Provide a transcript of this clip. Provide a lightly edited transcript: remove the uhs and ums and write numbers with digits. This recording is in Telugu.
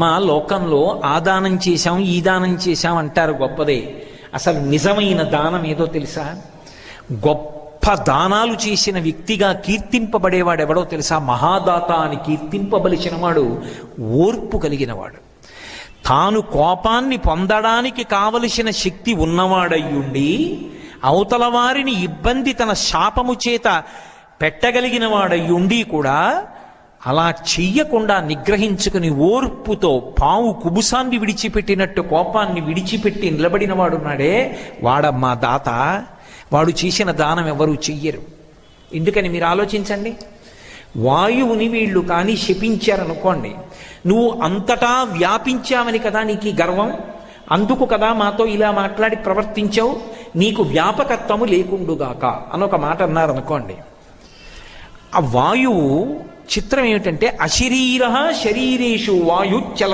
మా లోకంలో ఆ దానం చేశాం ఈ దానం చేశాం అంటారు, గొప్పదే. అసలు నిజమైన దానం ఏదో తెలుసా? గొప్ప దానాలు చేసిన వ్యక్తిగా కీర్తింపబడేవాడు ఎవడో తెలుసా? మహాదాత అని కీర్తింపబలిచిన వాడు ఓర్పు కలిగినవాడు. తాను కోపాన్ని పొందడానికి కావలసిన శక్తి ఉన్నవాడయ్యుండి అవతల వారిని ఇబ్బంది తన శాపము చేత పెట్టగలిగిన వాడయ్యుండి కూడా అలా చెయ్యకుండా నిగ్రహించుకుని ఓర్పుతో పావు కుబుసాన్ని విడిచిపెట్టినట్టు కోపాన్ని విడిచిపెట్టి నిలబడిన వాడున్నాడే, వాడమ్మా దాత. వాడు చేసిన దానం ఎవరు చెయ్యరు. ఎందుకని మీరు ఆలోచించండి. వాయువుని వీళ్ళు కానీ శపించారనుకోండి, నువ్వు అంతటా వ్యాపించావని కదా నీకు ఈ గర్వం, అందుకు కదా మాతో ఇలా మాట్లాడి ప్రవర్తించావు, నీకు వ్యాపకత్వము లేకుండుగాక అని ఒక మాట అన్నారనుకోండి. ఆ వాయువు చిత్రం ఏమిటంటే అశరీర శరీరేషు వాయు చల